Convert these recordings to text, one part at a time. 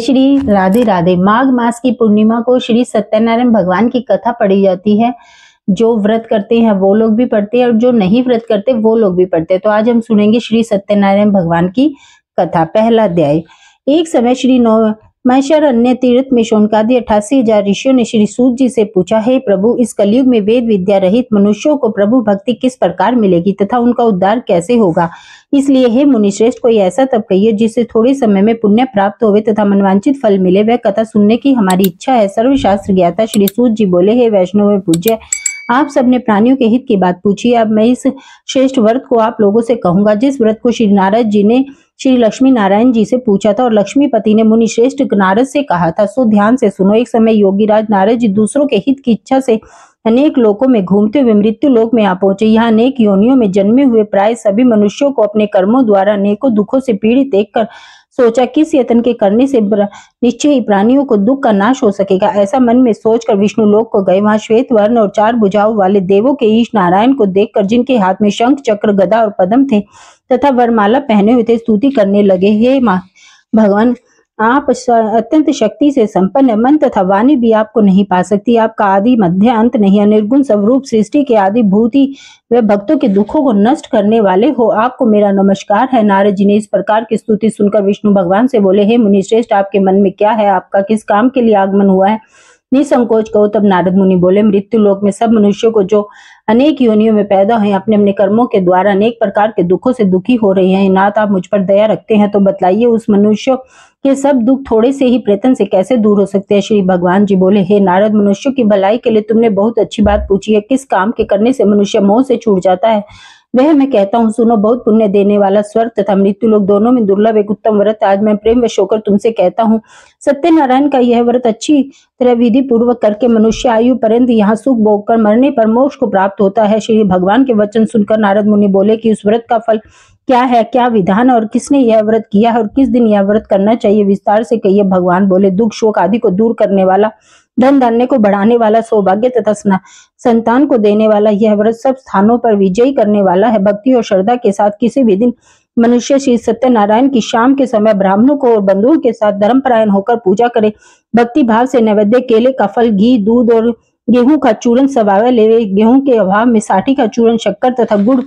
श्री राधे राधे। माघ मास की पूर्णिमा को श्री सत्यनारायण भगवान की कथा पढ़ी जाती है। जो व्रत करते हैं वो लोग भी पढ़ते हैं और जो नहीं व्रत करते वो लोग भी पढ़ते हैं। तो आज हम सुनेंगे श्री सत्यनारायण भगवान की कथा। पहला अध्याय। एक समय श्री मैशर अन्य तीर्थ में शौनकादि 88,000 ऋषियों ने श्री सूत जी से पूछा, हे प्रभु, इस कलयुग में वेद विद्या रहित मनुष्यों को प्रभु भक्ति किस प्रकार मिलेगी तथा उनका उद्धार कैसे होगा? इसलिए हे मुनिश्रेष्ठ, कोई ऐसा तब कहिए जिससे थोड़े समय में पुण्य प्राप्त होवे तथा मनवांचित फल मिले। वह कथा सुनने की हमारी इच्छा है। सर्वशास्त्र ज्ञाता श्री सूत जी बोले, हे वैष्णव पूज्य, आप सबने प्राणियों के हित की बात पूछी। अब मैं इस श्रेष्ठ व्रत को आप लोगों से कहूंगा, जिस व्रत को श्री नारद जी ने श्री लक्ष्मी नारायण जी से पूछा था और लक्ष्मीपति ने मुनि श्रेष्ठ नारद से कहा था। सो ध्यान से सुनो। एक समय योगीराज नारद जी दूसरों के हित की इच्छा से अनेक लोकों में घूमते हुए मृत्यु लोक में आ पहुंचे। यहाँ अनेक योनियों में जन्मे हुए प्राय सभी मनुष्यों को अपने कर्मों द्वारा अनेकों दुखों से पीड़ित देखकर सोचा, किस यत्न के करने से निश्चय ही प्राणियों को दुख का नाश हो सकेगा। ऐसा मन में सोचकर विष्णु लोक को गए। वहां श्वेत वर्ण और 4 भुजाओं वाले देवों के ईश नारायण को देखकर, जिनके हाथ में शंख चक्र गदा और पद्म थे तथा वरमाला पहने हुए थे, स्तुति करने लगे। हे भगवान, आप अत्यंत शक्ति से संपन्न, मन तथा वाणी भी आपको नहीं पा सकती। आपका आदि मध्य अंत नहीं, निर्गुण स्वरूप सृष्टि के आदि भूति व भक्तों के दुखों को नष्ट करने वाले हो। आपको मेरा नमस्कार है। नारद जी ने इस प्रकार की स्तुति सुनकर विष्णु भगवान से बोले, हे मुनिश्रेष्ठ, आपके मन में क्या है? आपका किस काम के लिए आगमन हुआ है? निसंकोच कहो। तब नारद मुनि बोले, मृत्यु लोक में सब मनुष्यों को जो अनेक योनियों में पैदा हैं, अपने अपने कर्मों के द्वारा अनेक प्रकार के दुखों से दुखी हो रहे हैं। नाथ, आप मुझ पर दया रखते हैं तो बतलाइए, उस मनुष्यों के सब दुख थोड़े से ही प्रयत्न से कैसे दूर हो सकते हैं? श्री भगवान जी बोले, हे नारद, मनुष्यों की भलाई के लिए तुमने बहुत अच्छी बात पूछी है। किस काम के करने से मनुष्य मोह से छूट जाता है वह मैं कहता हूँ, सुनो। बहुत पुण्य देने वाला स्वर्ग तथा मृत्यु लोक दोनों में दुर्लभ एक उत्तम व्रत आज मैं प्रेम वश होकर तुमसे कहता हूँ। सत्यनारायण का यह व्रत अच्छी तरह विधि पूर्वक करके मनुष्य आयु पर्यंत यहाँ सुख भोग कर मरने पर मोक्ष को प्राप्त होता है। श्री भगवान के वचन सुनकर नारद मुनि बोले कि उस व्रत का फल क्या है, क्या विधान, और किसने यह व्रत किया है और किस दिन यह व्रत करना चाहिए? विस्तार से कहिए। भगवान बोले, दुख शोक आदि को दूर करने वाला, धन धान्य को बढ़ाने वाला, सौभाग्य तथा संतान को देने वाला यह व्रत सब स्थानों पर विजयी करने वाला है। भक्ति और श्रद्धा के साथ किसी भी दिन मनुष्य श्री सत्यनारायण की शाम के समय ब्राह्मणों को और बंधुओं के साथ धर्मपरायण होकर पूजा करे। भक्ति भाव से नैवेद्य केले का फल, घी, दूध और गेहूं का चूर्ण सवावे लेवे। गेहूं के अभाव में साठी का चूर्ण, शक्कर तथा गुड़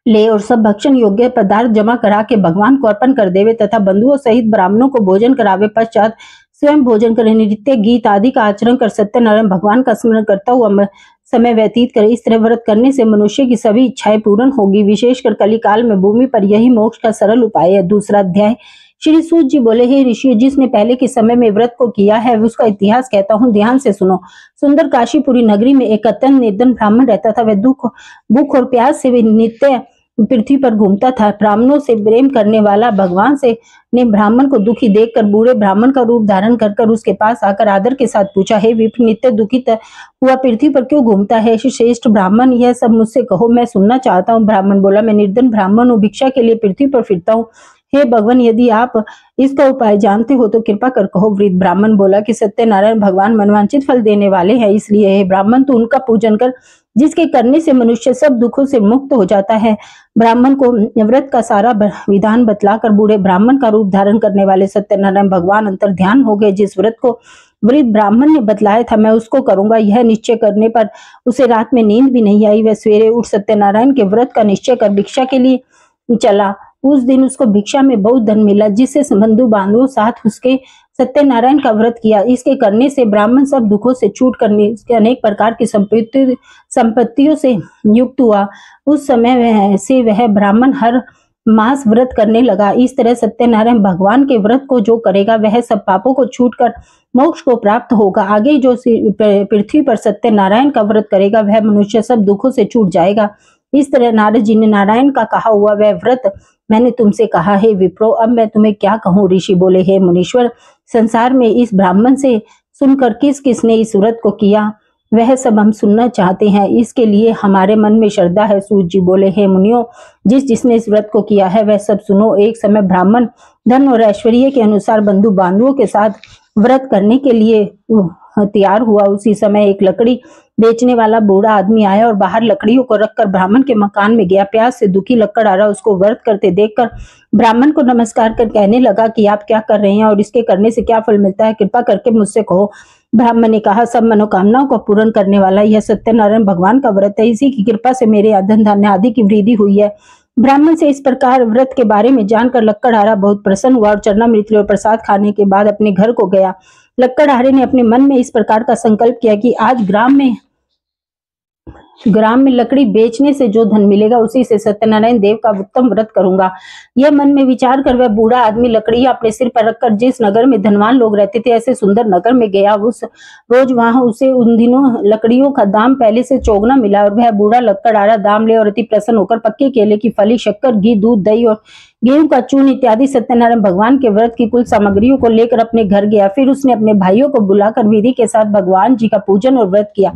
ले और सब भक्षण योग्य पदार्थ जमा करा के भगवान को अर्पण कर देवे तथा बंधुओं सहित ब्राह्मणों को भोजन करावे। पश्चात स्वयं भोजन करे, नृत्य गीत आदि का आचरण कर सत्यनारायण भगवान का स्मरण करता हुआ समय व्यतीत करे। इस तरह व्रत करने से मनुष्य की सभी इच्छाएं पूर्ण होगी। विशेषकर कलिकाल में भूमि पर यही मोक्ष का सरल उपाय है। दूसरा अध्याय। श्री सूत जी बोले, हे ऋषियों, जिसने पहले के समय में व्रत को किया है उसका इतिहास कहता हूँ, ध्यान से सुनो। सुंदर काशीपुरी नगरी में एक अत्यंत निर्धन ब्राह्मण रहता था। वह भूख और प्यास से नित्य पृथ्वी पर घूमता था। ब्राह्मणों से प्रेम करने वाला भगवान से ने ब्राह्मण को दुखी देखकर बूढ़े ब्राह्मण का रूप धारण कर उसके पास आकर आदर के साथ पूछा, हे विप्र, नित्य दुखित हुआ पृथ्वी पर क्यों घूमता है? श्रेष्ठ ब्राह्मण, यह सब मुझसे कहो, मैं सुनना चाहता हूँ। ब्राह्मण बोला, मैं निर्धन ब्राह्मण हूँ, भिक्षा के लिए पृथ्वी पर फिरता हूँ। हे भगवान, यदि आप इसका उपाय जानते हो तो कृपा कर कहो। वृद्ध ब्राह्मण बोला कि सत्यनारायण भगवान मनवांचित फल देने वाले हैं, इसलिए हे ब्राह्मण, तू उनका पूजन कर जिसके करने से मनुष्य सब दुखों से मुक्त हो जाता है। ब्राह्मण को व्रत का सारा विधान बतलाकर बूढ़े ब्राह्मण का रूप धारण करने वाले सत्यनारायण भगवान अंतर ध्यान हो गए। जिस व्रत को वृद्ध ब्राह्मण ने बतलाया था मैं उसको करूंगा, यह निश्चय करने पर उसे रात में नींद भी नहीं आई। वह सवेरे उठ सत्यनारायण के व्रत का निश्चय कर भिक्षा के लिए चला। उस दिन उसको भिक्षा में बहुत धन मिला, जिससे बंधु बांधवों साथ उसके सत्यनारायण का व्रत किया। इसके करने से ब्राह्मण सब दुखों से छूट करने उसके अनेक प्रकार की संपत्तियों से युक्त हुआ। उस समय से वह ब्राह्मण हर मास व्रत करने लगा। इस तरह सत्यनारायण भगवान के व्रत को जो करेगा वह सब पापों को छूटकर मोक्ष को प्राप्त होगा। आगे जो पृथ्वी पर सत्यनारायण का व्रत करेगा वह मनुष्य सब दुखों से छूट जाएगा। इस तरह नारद जी ने नारायण का कहा हुआ वह व्रत मैंने तुमसे कहा है। विप्रो, अब मैं तुम्हें क्या कहूँ? ऋषि बोले, हे मुनीश्वर, संसार में इस ब्राह्मण से सुनकर किस किसने इस व्रत को किया वह सब हम सुनना चाहते हैं। इसके लिए हमारे मन में श्रद्धा है। सूत जी बोले, हे मुनियों, जिसने इस व्रत को किया है वह सब सुनो। एक समय ब्राह्मण धन और ऐश्वर्य के अनुसार बंधु बांधवों के साथ व्रत करने के लिए तैयार हुआ उसी समय एक लकड़ी बेचने वाला बूढ़ा आदमी आया और बाहर लकड़ियों को रखकर ब्राह्मण के मकान में गया। प्यास से दुखी लकड़हारा उसको व्रत करते देखकर ब्राह्मण को नमस्कार कर कहने लगा कि आप क्या कर रहे हैं और इसके करने से क्या फल मिलता है, कृपा करके मुझसे कहो। ब्राह्मण ने कहा, सब मनोकामनाओं को पूर्ण करने वाला यह सत्यनारायण भगवान का व्रत है, इसी की कृपा से मेरे धन धान्य आदि की वृद्धि हुई है। ब्राह्मण से इस प्रकार व्रत के बारे में जानकर लक्कड़हारा बहुत प्रसन्न हुआ और चरणामृत और प्रसाद खाने के बाद अपने घर को गया। लक्कड़हारे ने अपने मन में इस प्रकार का संकल्प किया कि आज ग्राम में लकड़ी बेचने से जो धन मिलेगा उसी से सत्यनारायण देव का उत्तम व्रत करूंगा। यह मन में विचार कर वह बूढ़ा आदमी लकड़ियां अपने सिर पर रखकर जिस नगर में धनवान लोग रहते थे ऐसे सुंदर नगर में गया। उस रोज वहां उसे उन दिनों लकड़ियों का दाम पहले से चौगुना मिला और वह बूढ़ा लक्कड़हारा दाम ले और अति प्रसन्न होकर पक्के केले की फली, शक्कर, घी, दूध, दही और गेहूं का चूर्ण इत्यादि सत्यनारायण भगवान के व्रत की कुल सामग्रियों को लेकर अपने घर गया। फिर उसने अपने भाइयों को बुलाकर विधि के साथ भगवान जी का पूजन और व्रत किया।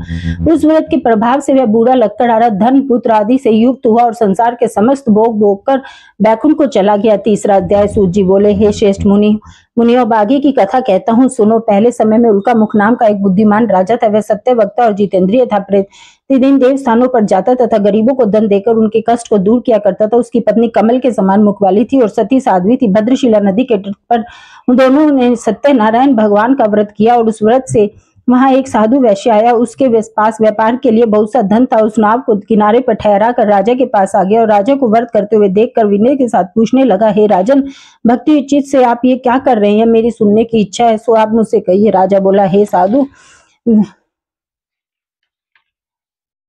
उस व्रत के प्रभाव से वह बूढ़ा लक्कड़हारा धन, पुत्र आदि से युक्त हुआ और संसार के समस्त भोग भोग कर बैकुंठ को चला गया। तीसरा अध्याय। सूत जी बोले, हे श्रेष्ठ मुनियों, आगे की कथा कहता हूँ सुनो। पहले समय में उल्का मुख नाम का एक बुद्धिमान राजा था। वह सत्य वक्ता और जितेंद्रिय था। प्रतिदिन देव स्थानों पर जाता तथा गरीबों को धन देकर उनके कष्ट को दूर किया करता था। उसकी पत्नी कमल के समान मुख वाली थी और सती साध्वी थी। भद्रशिला नदी के तट पर उन दोनों ने सत्यनारायण भगवान का व्रत किया और उस व्रत से वहां एक साधु वैश्य आया। उसके पास व्यापार के लिए बहुत सा धन था। उस नाव को किनारे पर ठहरा कर राजा के पास आ गया और राजा को व्रत करते हुए देखकर विनय के साथ पूछने लगा, हे राजन, भक्ति चित्त से आप ये क्या कर रहे हैं? मेरी सुनने की इच्छा है, सो आप मुझसे कहिए। राजा बोला, हे साधु,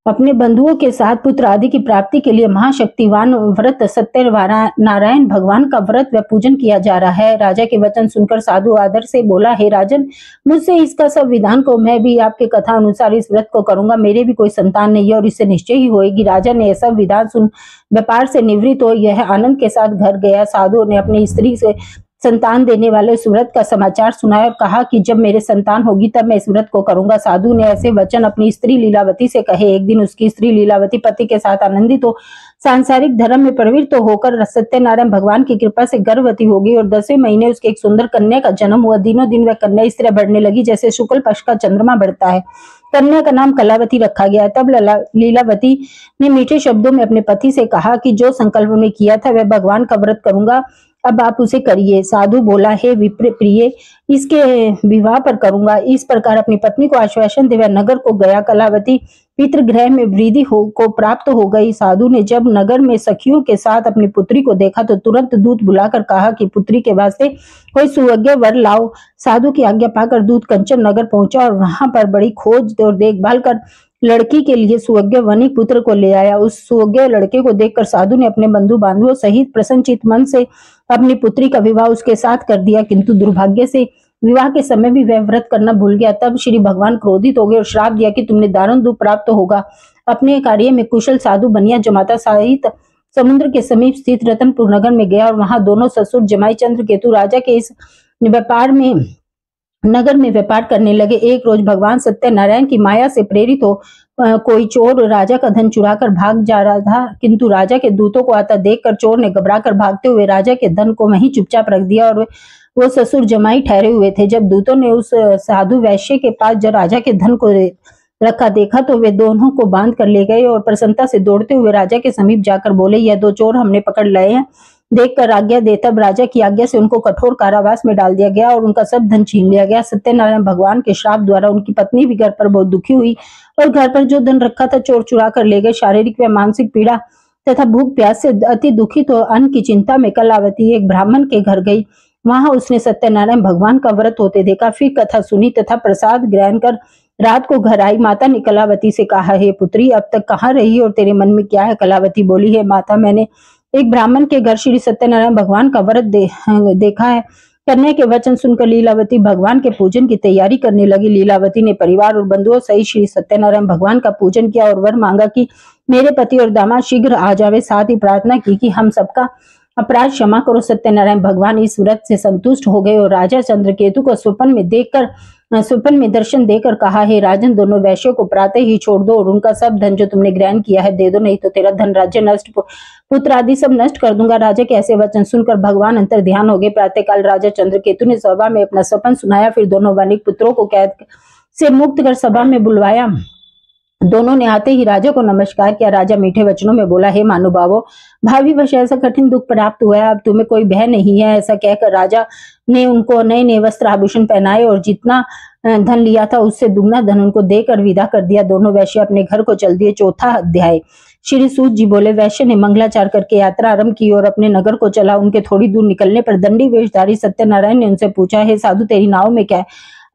अपने बंधुओं के साथ पुत्र आदि की प्राप्ति के लिए महाशक्तिवान व्रत सत्यनारायण भगवान का व्रत व पूजन किया जा रहा है। राजा के वचन सुनकर साधु आदर से बोला, हे राजन, मुझसे इसका सब विधान को, मैं भी आपके कथा अनुसार इस व्रत को करूंगा। मेरे भी कोई संतान नहीं है और इससे निश्चय ही होएगी। राजा ने ऐसा विधान सुन व्यापार से निवृत्त हो यह आनंद के साथ घर गया। साधु ने अपनी स्त्री से संतान देने वाले इस व्रत का समाचार सुनाया और कहा कि जब मेरे संतान होगी तब मैं इस व्रत को करूंगा। साधु ने ऐसे वचन अपनी स्त्री लीलावती से कहे। एक दिन उसकी स्त्री लीलावती पति के साथ आनंदित हो सांसारिक धर्म में प्रवृत्त होकर सत्यनारायण भगवान की कृपा से गर्भवती हो गई और 10वें महीने उसके एक सुंदर कन्या का जन्म हुआ। दिनों दिन वह कन्या इस तरह बढ़ने लगी जैसे शुक्ल पक्ष का चंद्रमा बढ़ता है। कन्या का नाम कलावती रखा गया। तब लीलावती ने मीठे शब्दों में अपने पति से कहा कि जो संकल्प में किया था वह भगवान का व्रत करूंगा, अब आप उसे करिए। साधु बोला, हे विप्र प्रिय, इसके विवाह पर करूंगा। इस प्रकार अपनी पत्नी को आश्वासन दे वह नगर को गया। कलावती पितृगृह में वृद्धि को प्राप्त हो गई। साधु ने जब नगर में सखियों के साथ अपनी पुत्री को देखा तो तुरंत दूत बुलाकर कहा कि पुत्री के वास्ते कोई सुयोग्य वर लाओ। साधु की आज्ञा पाकर दूत कंचन नगर पहुंचा और वहां पर बड़ी खोज और देखभाल कर लड़की के लिए सुयोग्य वनिक पुत्र को ले आया। उस सुयोग्य लड़के को देखकर साधु ने अपने बंधु बांधवों सहित प्रसन्नचित मन से अपनी पुत्री का विवाह उसके साथ कर दिया, किंतु दुर्भाग्य से विवाह के समय भी वह व्रत करना भूल गया। तब श्री भगवान क्रोधित हो गए और श्राप दिया कि तुमने दारुण दुख प्राप्त होगा। अपने कार्य में कुशल साधु बनिया जमाता सहित समुद्र के समीप स्थित रतनपुर नगर में गया और वहां दोनों ससुर जमाई चंद्रकेतु राजा के इस नगर में व्यापार करने लगे। एक रोज भगवान सत्यनारायण की माया से प्रेरित हो कोई चोर राजा का धन चुरा कर भाग जा रहा था, किंतु राजा के दूतों को आता देखकर चोर ने घबराकर भागते हुए राजा के धन को वहीं चुपचाप रख दिया और वो ससुर जमाई ठहरे हुए थे। जब दूतों ने उस साधु वैश्य के पास जब राजा के धन को रखा देखा तो वे दोनों को बांध कर ले गए और प्रसन्नता से दौड़ते हुए राजा के समीप जाकर बोले, यह दो चोर हमने पकड़ लाए हैं। देखकर आज्ञा दे। तब राजा की आज्ञा से उनको कठोर कारावास में डाल दिया गया और उनका सब धन छीन लिया गया। सत्यनारायण भगवान के श्राप द्वारा उनकी पत्नी भी घर पर बहुत दुखी हुई और घर पर जो धन रखा था चोर चुरा कर ले गए। शारीरिक व मानसिक पीड़ा तथा भूख प्यास से अति दुखित हो अन्न की चिंता में कलावती एक ब्राह्मण के घर गई। वहां उसने सत्यनारायण भगवान का व्रत होते देखा। फिर कथा सुनी तथा प्रसाद ग्रहण कर रात को घर आई। माता ने कलावती से कहा, हे पुत्री, अब तक कहाँ रही और तेरे मन में क्या है? कलावती बोली, हे माता, मैंने एक ब्राह्मण के घर श्री सत्यनारायण भगवान का व्रत देखा है। कन्या के वचन सुनकर लीलावती भगवान के पूजन की तैयारी करने लगी। लीलावती ने परिवार और बंधुओं सहित श्री सत्यनारायण भगवान का पूजन किया और वर मांगा कि मेरे पति और दामाद शीघ्र आ जावे। साथ ही प्रार्थना की कि हम सबका अपराध क्षमा करो। सत्यनारायण भगवान इस व्रत से संतुष्ट हो गए और राजा चंद्रकेतु को स्वप्न में दर्शन देकर कहा, हे राजन, दोनों वैश्यों को प्रातः ही छोड़ दो और उनका सब धन जो तुमने ग्रहण किया है दे दो, नहीं तो तेरा धन, राज्य, नष्ट, पुत्र आदि सब नष्ट कर दूंगा। राजा के ऐसे वचन सुनकर भगवान अंतर ध्यान हो गए। प्रातःकाल राजा चंद्रकेतु ने सभा में अपना स्वप्न सुनाया। फिर दोनों वनिक पुत्रों को कैद से मुक्त कर सभा में बुलवाया। दोनों ने आते ही राजा को नमस्कार किया। राजा मीठे वचनों में बोला, हे महानुभावों, भावी वश ऐसा कठिन दुख प्राप्त हुआ है, अब तुम्हें कोई भय नहीं है। ऐसा कहकर राजा ने उनको नए नए वस्त्र आभूषण पहनाए और जितना धन लिया था उससे दुगना धन उनको देकर विदा कर दिया। दोनों वैश्य अपने घर को चल दिए। चौथा अध्याय। श्री सूत जी बोले, वैश्य ने मंगलाचार करके यात्रा आरंभ की और अपने नगर को चला। उनके थोड़ी दूर निकलने पर दंडी वेशधारी सत्यनारायण ने उनसे पूछा, हे साधु, तेरी नाव में क्या है?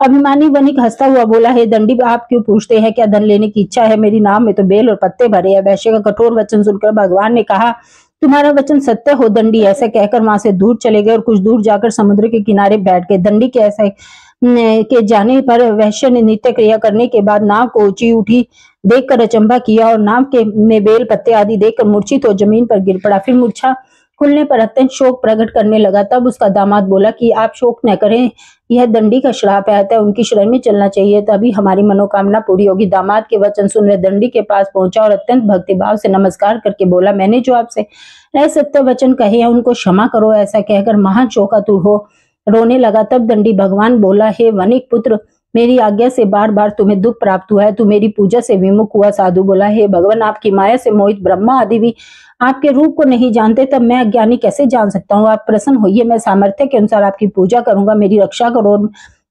अभिमानी वणिक हंसता हुआ बोला, हे दंडी, आप क्यों पूछते हैं? क्या धन लेने की इच्छा है? मेरी नाव में तो बेल और पत्ते भरे हैं। वैश्य का कठोर वचन सुनकर भगवान ने कहा, तुम्हारा वचन सत्य हो दंडी। ऐसा कहकर वहां से दूर चले गए और कुछ दूर जाकर समुद्र के किनारे बैठ गए। दंडी के ऐसा के जाने पर वैश्य ने नित्य क्रिया करने के बाद नाव को ऊंची उठी देखकर अचंभा किया और नाव के में बेल पत्ते आदि देखकर मूर्छित हो जमीन पर गिर पड़ा। फिर मूर्छा खुलने पर अत्यंत शोक प्रकट करने लगा। तब उसका दामाद बोला कि आप शोक न करें, यह दंडी का श्राप है, अतः उनकी शरण में चलना चाहिए, तभी हमारी मनोकामना पूरी होगी। दामाद के वचन सुन वह दंडी के पास पहुंचा और अत्यंत भक्तिभाव से नमस्कार करके बोला, मैंने जो आपसे असत्य वचन कहे हैं उनको क्षमा करो। ऐसा कहकर महान शोकातुर हो रोने लगा। तब दंडी भगवान बोला, हे वणिक पुत्र, मेरी आज्ञा से बार बार तुम्हें दुख प्राप्त हुआ है, तू मेरी पूजा से विमुख हुआ। साधु बोला, हे भगवान, आपकी माया से मोहित ब्रह्मा आदि भी आपके रूप को नहीं जानते, तब मैं अज्ञानी कैसे जान सकता हूँ? आप प्रसन्न होइए, मैं सामर्थ्य के अनुसार आपकी पूजा करूंगा, मेरी रक्षा करो,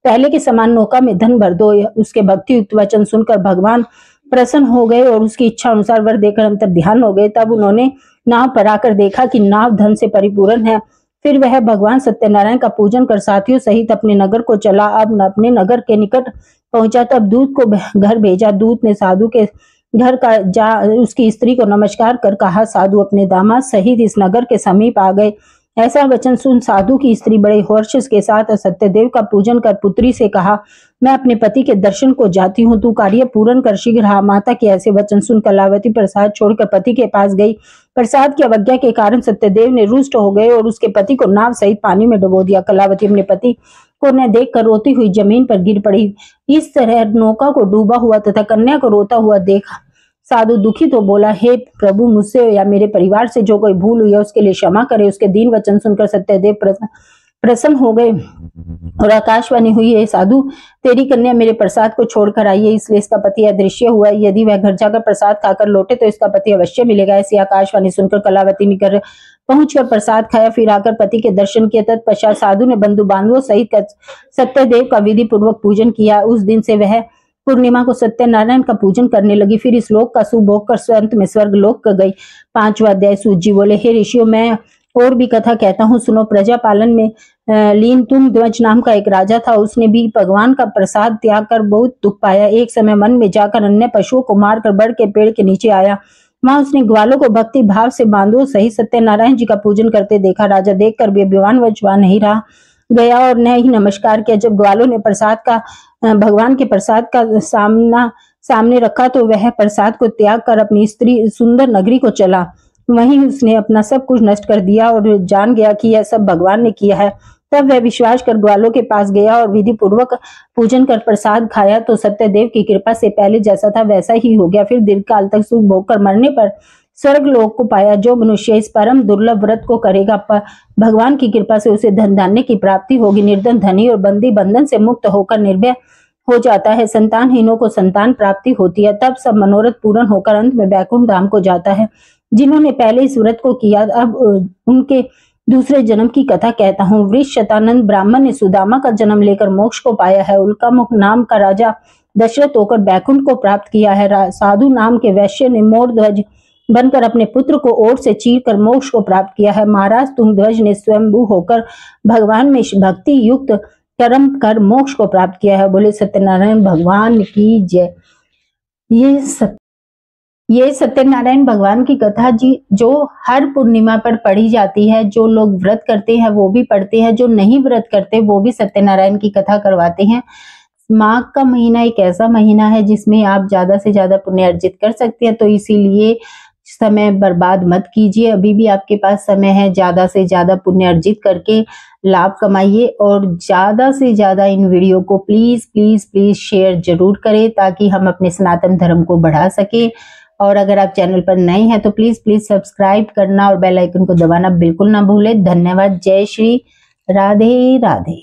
पहले के समान नौका में धन भर दो। उसके भक्ति युक्त वचन सुनकर भगवान प्रसन्न हो गए और उसकी इच्छा अनुसार वर देकर अंतर ध्यान हो गए। तब उन्होंने नाव पर आकर देखा कि नाव धन से परिपूर्ण है। फिर वह भगवान सत्यनारायण का पूजन कर साथियों सहित अपने नगर को चला। अब अपने नगर के निकट पहुंचा तब दूत को घर भेजा। दूत ने साधु के घर का जा उसकी स्त्री को नमस्कार कर कहा, साधु अपने दामाद सहित इस नगर के समीप आ गए। ऐसा वचन सुन साधु की स्त्री बड़े हर्ष के साथ सत्यदेव का पूजन कर पुत्री से कहा, मैं अपने पति के दर्शन को जाती हूँ, तू कार्य पूर्ण कर शीघ्र आ। माता के ऐसे वचन सुन कलावती प्रसाद छोड़कर पति के पास गई। प्रसाद की अवज्ञा के कारण सत्यदेव ने रुष्ट हो गए और उसके पति को नाव सहित पानी में डुबो दिया। कलावती अपने पति को न देख कर रोती हुई जमीन पर गिर पड़ी। इस तरह नौका को डूबा हुआ तथा कन्या को रोता हुआ देखा साधु दुखी तो बोला, हे प्रभु, मुझसे या मेरे परिवार से जो कोई भूल हुई है उसके लिए क्षमा करे। उसके दीन वचन सुनकर सत्यदेव प्रसन्न हो गए और आकाशवाणी हुई, है साधु, तेरी कन्या मेरे प्रसाद को छोड़कर आई है, इसलिए इसका पति अदृश्य हुआ। यदि वह घर जाकर प्रसाद खाकर लौटे तो इसका पति अवश्य मिलेगा। ऐसी आकाशवाणी सुनकर कलावती ने घर पहुंचकर प्रसाद खाया, फिर आकर पति के दर्शन किए। तत्पश्चात साधु ने बंधु बांधवों सहित सत्यदेव का विधि पूर्वक पूजन किया। उस दिन से वह पूर्णिमा को सत्यनारायण का पूजन करने लगी। फिर इस लोक का सुभोग कर अंत में स्वर्ग लोक गई। 5वां अध्याय। सूत जी बोले, हे ऋषियों, मैं और भी कथा कहता हूँ, सुनो। प्रजा पालन में लीन तुंग ध्वज नाम का एक राजा था। उसने भी भगवान का प्रसाद त्याग कर बहुत दुख पाया। एक समय मन में जाकर अन्य पशुओं को मारकर बड़ के पेड़ के नीचे आया। वहां उसने ग्वालों को भक्ति भाव से बांधो सही सत्यनारायण जी का पूजन करते देखा। राजा देखकर भी अभिमान वजवान नहीं रहा गया और न ही नमस्कार किया। जब ग्वालों ने प्रसाद का भगवान के प्रसाद का सामने रखा तो वह प्रसाद को त्याग कर अपनी स्त्री सुंदर नगरी को चला। वहीं उसने अपना सब कुछ नष्ट कर दिया और जान गया कि यह सब भगवान ने किया है। तब वह विश्वास कर ग्वालों के पास गया और विधि पूर्वक पूजन कर प्रसाद खाया तो सत्यदेव की कृपा से पहले जैसा था वैसा ही हो गया। फिर दीर्घ काल तक सुख भोग कर मरने पर स्वर्ग लोक को पाया। जो मनुष्य इस परम दुर्लभ व्रत को करेगा, भगवान की कृपा से उसे धन धान्य की प्राप्ति होगी। निर्धन धनी और बंदी बंधन से मुक्त होकर निर्भय हो जाता है। संतानहीनों को संतान प्राप्ति होती है। तब सब मनोरथ पूर्ण होकर अंत में वैकुंठ धाम को जाता है। जिन्होंने पहले इस व्रत को किया, अब उनके दूसरे जन्म की कथा कहता हूँ। वृष शतानंद ब्राह्मण ने सुदामा का जन्म लेकर मोक्ष को पाया है। उल्का मुख नाम का राजा दशरथ होकर वैकुंठ को प्राप्त किया है। साधु नाम के वैश्य ने मोर ध्वज बनकर अपने पुत्र को ओर से चीर कर मोक्ष को प्राप्त किया है। महाराज तुंगध्वज ने स्वयंभू होकर भगवान में भक्ति युक्त कर्म कर मोक्ष को प्राप्त किया है। बोले सत्यनारायण भगवान की जय। ये सत्यनारायण भगवान की कथा जी जो हर पूर्णिमा पर पढ़ी जाती है। जो लोग व्रत करते हैं वो भी पढ़ते हैं, जो नहीं व्रत करते वो भी सत्यनारायण की कथा करवाते हैं। माघ का महीना एक ऐसा महीना है जिसमें आप ज्यादा से ज्यादा पुण्य अर्जित कर सकते हैं, तो इसीलिए समय बर्बाद मत कीजिए। अभी भी आपके पास समय है, ज्यादा से ज्यादा पुण्य अर्जित करके लाभ कमाइए और ज्यादा से ज्यादा इन वीडियो को प्लीज प्लीज प्लीज शेयर जरूर करें ताकि हम अपने सनातन धर्म को बढ़ा सके। और अगर आप चैनल पर नए हैं तो प्लीज प्लीज सब्सक्राइब करना और बेल आइकन को दबाना बिल्कुल ना भूलें। धन्यवाद। जय श्री राधे राधे।